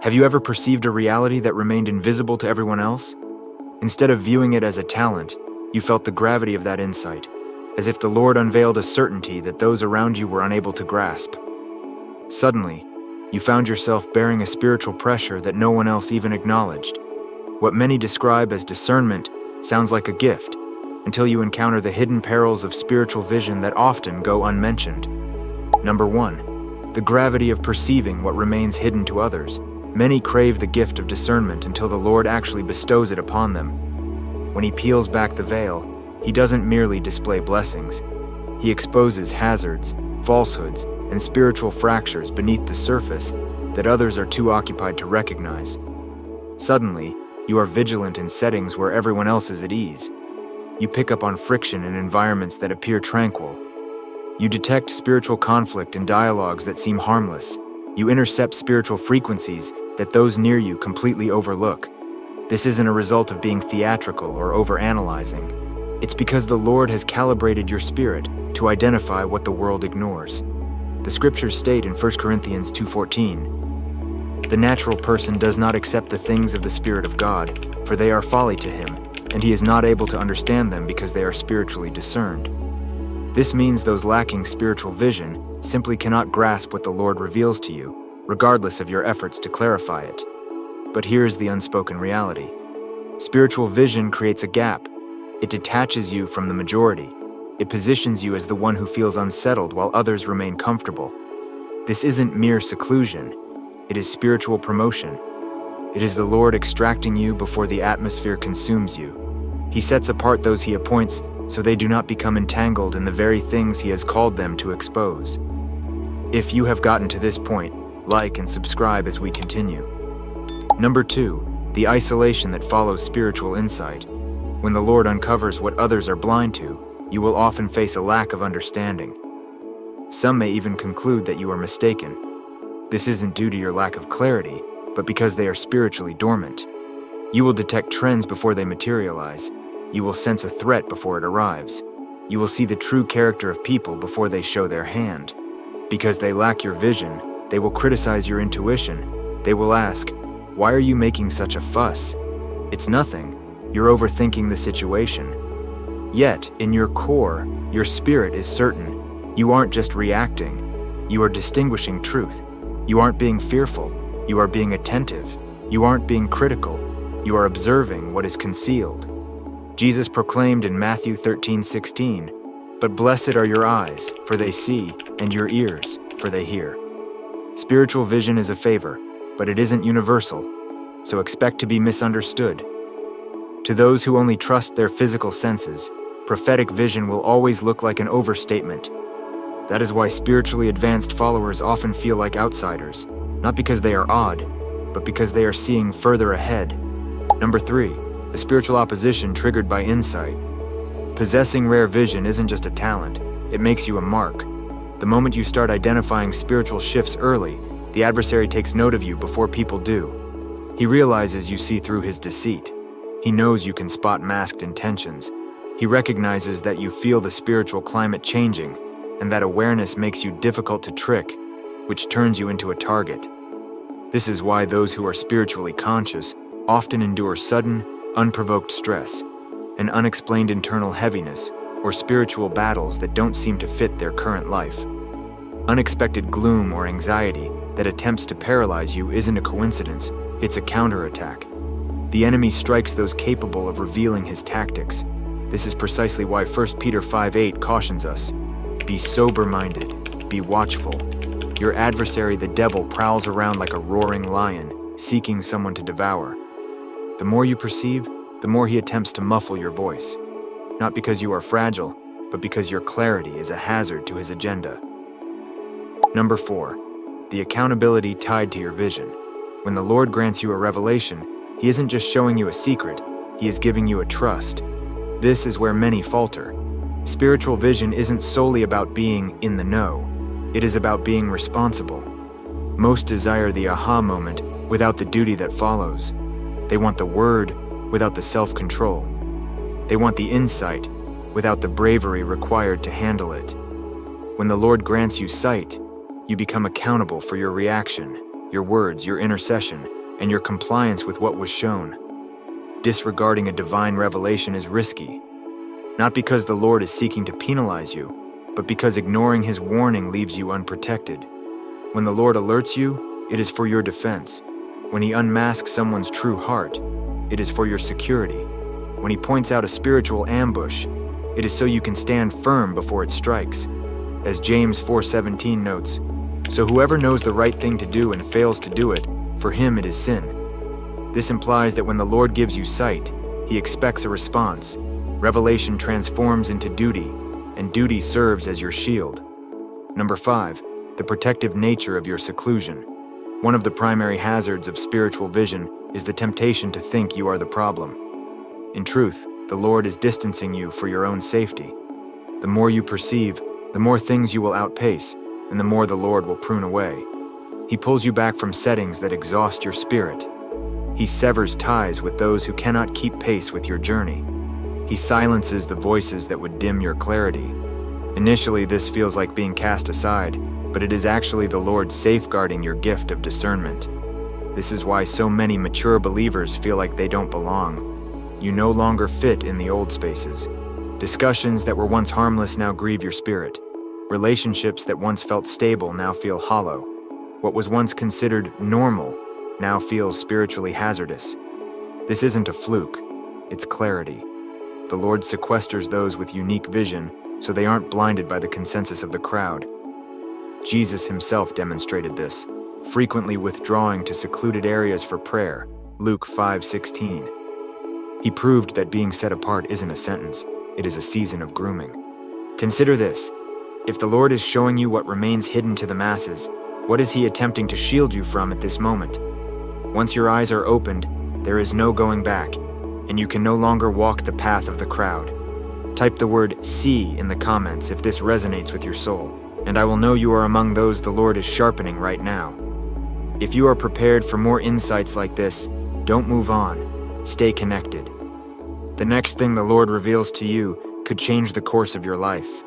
Have you ever perceived a reality that remained invisible to everyone else? Instead of viewing it as a talent, you felt the gravity of that insight, as if the Lord unveiled a certainty that those around you were unable to grasp. Suddenly, you found yourself bearing a spiritual pressure that no one else even acknowledged. What many describe as discernment sounds like a gift, until you encounter the hidden perils of spiritual vision that often go unmentioned. Number 1. The gravity of perceiving what remains hidden to others. Many crave the gift of discernment until the Lord actually bestows it upon them. When He peels back the veil, He doesn't merely display blessings. He exposes hazards, falsehoods, and spiritual fractures beneath the surface that others are too occupied to recognize. Suddenly, you are vigilant in settings where everyone else is at ease. You pick up on friction in environments that appear tranquil. You detect spiritual conflict in dialogues that seem harmless. You intercept spiritual frequencies that those near you completely overlook. This isn't a result of being theatrical or overanalyzing. It's because the Lord has calibrated your spirit to identify what the world ignores. The scriptures state in 1 Corinthians 2:14, "The natural person does not accept the things of the Spirit of God, for they are folly to him, and he is not able to understand them because they are spiritually discerned." This means those lacking spiritual vision simply cannot grasp what the Lord reveals to you, regardless of your efforts to clarify it. But here is the unspoken reality. Spiritual vision creates a gap. It detaches you from the majority. It positions you as the one who feels unsettled while others remain comfortable. This isn't mere seclusion. It is spiritual promotion. It is the Lord extracting you before the atmosphere consumes you. He sets apart those He appoints so they do not become entangled in the very things He has called them to expose. If you have gotten to this point, like and subscribe as we continue. Number 2, the isolation that follows spiritual insight. When the Lord uncovers what others are blind to, you will often face a lack of understanding. Some may even conclude that you are mistaken. This isn't due to your lack of clarity, but because they are spiritually dormant. You will detect trends before they materialize. You will sense a threat before it arrives. You will see the true character of people before they show their hand. Because they lack your vision, they will criticize your intuition. They will ask, "Why are you making such a fuss?" It's nothing. You're overthinking the situation. Yet, in your core, your spirit is certain. You aren't just reacting. You are distinguishing truth. You aren't being fearful. You are being attentive. You aren't being critical. You are observing what is concealed. Jesus proclaimed in Matthew 13:16, "But blessed are your eyes, for they see, and your ears, for they hear." Spiritual vision is a favor, but it isn't universal, so expect to be misunderstood. To those who only trust their physical senses, prophetic vision will always look like an overstatement. That is why spiritually advanced followers often feel like outsiders, not because they are odd, but because they are seeing further ahead. Number 3, the spiritual opposition triggered by insight. Possessing rare vision isn't just a talent, it makes you a mark. The moment you start identifying spiritual shifts early, the adversary takes note of you before people do. He realizes you see through his deceit. He knows you can spot masked intentions. He recognizes that you feel the spiritual climate changing, and that awareness makes you difficult to trick, which turns you into a target. This is why those who are spiritually conscious often endure sudden, unprovoked stress, an unexplained internal heaviness, or spiritual battles that don't seem to fit their current life. Unexpected gloom or anxiety that attempts to paralyze you isn't a coincidence, it's a counterattack. The enemy strikes those capable of revealing his tactics. This is precisely why 1 Peter 5:8 cautions us. Be sober-minded, be watchful. Your adversary, the devil, prowls around like a roaring lion, seeking someone to devour. The more you perceive, the more he attempts to muffle your voice. Not because you are fragile, but because your clarity is a hazard to his agenda. Number 4, the accountability tied to your vision. When the Lord grants you a revelation, He isn't just showing you a secret, He is giving you a trust. This is where many falter. Spiritual vision isn't solely about being in the know. It is about being responsible. Most desire the aha moment without the duty that follows. They want the word without the self-control. They want the insight without the bravery required to handle it. When the Lord grants you sight, you become accountable for your reaction. your words, your intercession, and your compliance with what was shown. Disregarding a divine revelation is risky, not because the Lord is seeking to penalize you, but because ignoring His warning leaves you unprotected. When the Lord alerts you, it is for your defense. When He unmasks someone's true heart, it is for your security. When He points out a spiritual ambush, it is so you can stand firm before it strikes. As James 4:17 notes, "So whoever knows the right thing to do and fails to do it, for him it is sin." This implies that when the Lord gives you sight, He expects a response. Revelation transforms into duty, and duty serves as your shield. Number 5, the protective nature of your seclusion. One of the primary hazards of spiritual vision is the temptation to think you are the problem. In truth, the Lord is distancing you for your own safety. The more you perceive, the more things you will outpace, and the more the Lord will prune away. He pulls you back from settings that exhaust your spirit. He severs ties with those who cannot keep pace with your journey. He silences the voices that would dim your clarity. Initially, this feels like being cast aside, but it is actually the Lord safeguarding your gift of discernment. This is why so many mature believers feel like they don't belong. You no longer fit in the old spaces. Discussions that were once harmless now grieve your spirit. Relationships that once felt stable now feel hollow. What was once considered normal now feels spiritually hazardous. This isn't a fluke, it's clarity. The Lord sequesters those with unique vision so they aren't blinded by the consensus of the crowd. Jesus Himself demonstrated this, frequently withdrawing to secluded areas for prayer, Luke 5:16. He proved that being set apart isn't a sentence, it is a season of grooming. Consider this. If the Lord is showing you what remains hidden to the masses, what is He attempting to shield you from at this moment? Once your eyes are opened, there is no going back, and you can no longer walk the path of the crowd. Type the word "see" in the comments if this resonates with your soul, and I will know you are among those the Lord is sharpening right now. If you are prepared for more insights like this, don't move on. Stay connected. The next thing the Lord reveals to you could change the course of your life.